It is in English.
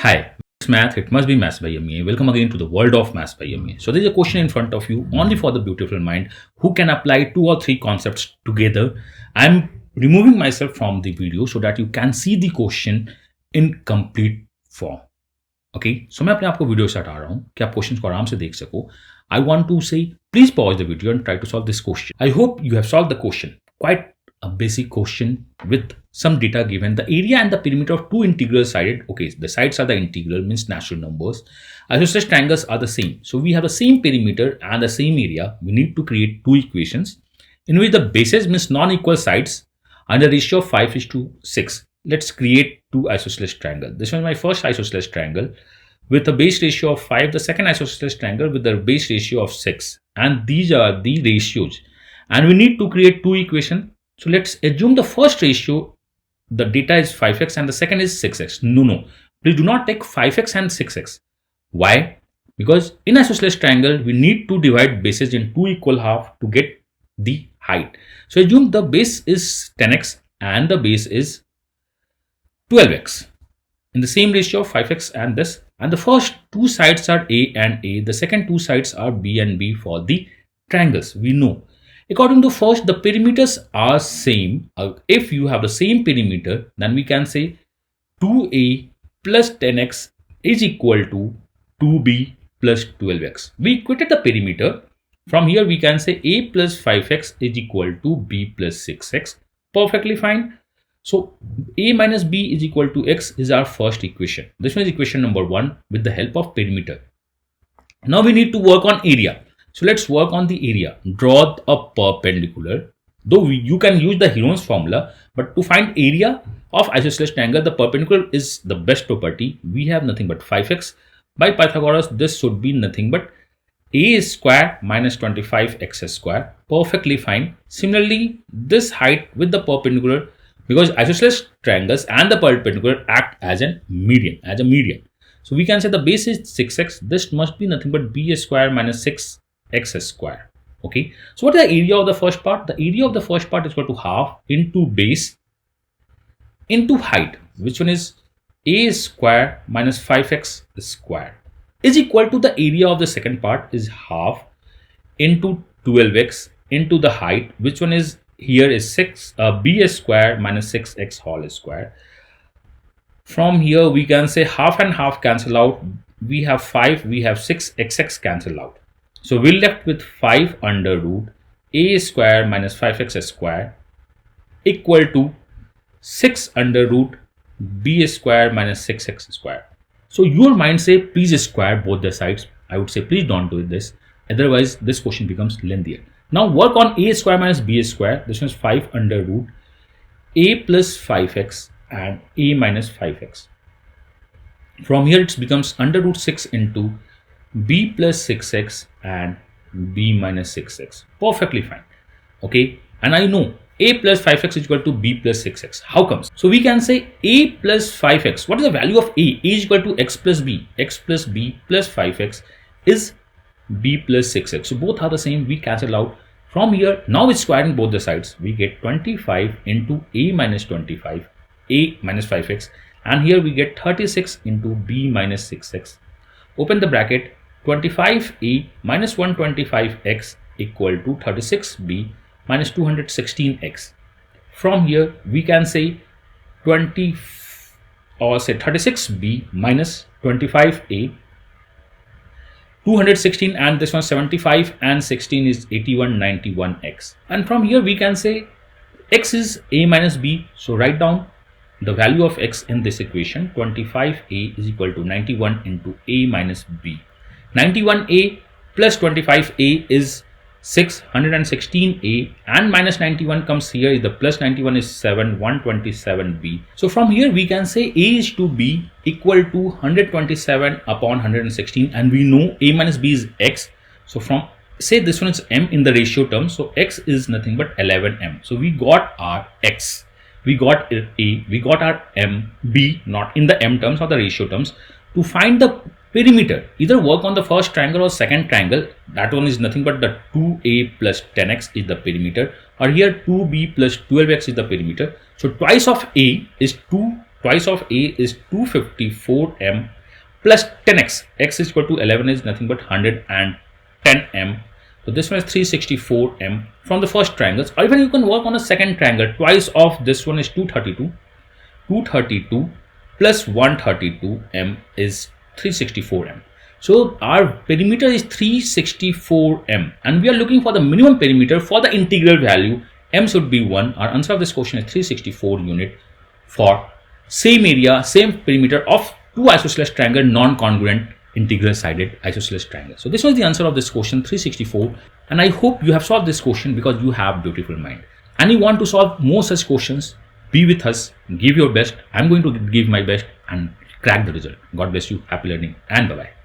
Hi, it's math. It must be maths by MA. Welcome again to the world of maths by MA. So there's a question in front of you only for the beautiful mind who can apply two or three concepts together. I'm removing myself from the video so that you can see the question in complete form. Okay, so मैं अपने आप को video से हटा रहा हूँ कि आप क्वेश्चंस को आराम से देख सको. I want to say please pause the video and try to solve this question. I hope you have solved the question. Quite a basic question with some data given. The area and the perimeter of two integral sided. Okay, the sides are the integral, means natural numbers. Isosceles triangles are the same. So we have the same perimeter and the same area. We need to create two equations in which the bases means non-equal sides and the ratio of 5:6. Let's create two isosceles triangle. This was my first isosceles triangle with a base ratio of 5, the second isosceles triangle with the base ratio of 6. And these are the ratios. And we need to create two equations. So let's assume the first ratio, the data is 5x and the second is 6x. No. Please do not take 5x and 6x. Why? Because in isosceles triangle, we need to divide bases in two equal half to get the height. So assume the base is 10x and the base is 12x in the same ratio of 5x and this, and the first two sides are a and a, the second two sides are b and b for the triangles. We know according to first the perimeters are same. If you have the same perimeter, then we can say 2a plus 10x is equal to 2b plus 12x. We equated the perimeter. From here we can say a plus 5x is equal to b plus 6x. Perfectly fine. So a minus b is equal to x is our first equation. This one is equation number 1 with the help of perimeter. Now we need to work on area. So let's work on the area. Draw a perpendicular. Though you can use the Heron's formula, but to find area of isosceles triangle, the perpendicular is the best property. We have nothing but 5x. By Pythagoras, this should be nothing but a square minus 25x square. Perfectly fine. Similarly, this height with the perpendicular, because isosceles triangles and the perpendicular act as a median, So we can say the base is 6x. This must be nothing but b square minus 6x square. Okay. So what is the area of the first part? The area of the first part is equal to half into base into height, which one is a square minus 5x square, is equal to the area of the second part is half into 12x into the height, which one is here is b square minus 6x whole square. From here we can say half and half cancel out. We have 5, we have 6x cancel out. So we're left with 5 under root a square minus 5x square equal to 6 under root b square minus 6x square. So your mind say please square both the sides. I would say please don't do this. Otherwise this question becomes lengthier. Now work on a square minus b square. This is 5 under root a plus 5x and a minus 5x. From here it becomes under root 6 into b plus 6x and b minus 6x. Perfectly fine. Okay. And I know a plus 5x is equal to b plus 6x. How comes? So we can say a plus 5x. What is the value of a? A is equal to x plus b. X plus b plus 5x is b plus 6x. So both are the same. We cancel out. From here, now it's squaring both the sides. We get 25 into a minus 25, a minus 5x. And here we get 36 into b minus 6x. Open the bracket. 25a minus 125x equal to 36b minus 216x. From here, we can say 36b minus 25a, 216, and this one 75 and 16 is 81, 91x. And from here we can say x is a minus b. So write down the value of x in this equation. 25a is equal to 91 into a minus b. 91a plus 25a is 616a and minus 91 comes here, is the plus 91 is 7, 127b. So from here we can say a is to b equal to 127 upon 116, and we know a minus b is x. So from say this one is m in the ratio term, so x is nothing but 11m. So we got our x, we got a, we got our m, b not in the m terms or the ratio terms. To find the perimeter, either work on the first triangle or second triangle. That one is nothing but the 2a plus 10x is the perimeter, or here 2b plus 12x is the perimeter. So twice of a is 2 twice of A is 254m plus 10x. X is equal to 11 is nothing but 110m. So this one is 364m from the first triangles. Or even you can work on a second triangle. Twice of this one is 232. 232 plus 132m is 364m. So our perimeter is 364m, and we are looking for the minimum perimeter for the integral value. M should be 1. Our answer of this question is 364 unit for same area, same perimeter of two isosceles triangle, non-congruent integral sided isosceles triangle. So this was the answer of this question, 364. And I hope you have solved this question because you have beautiful mind and you want to solve more such questions. Be with us, give your best. I'm going to give my best and crack the result. God bless you. Happy learning and bye-bye.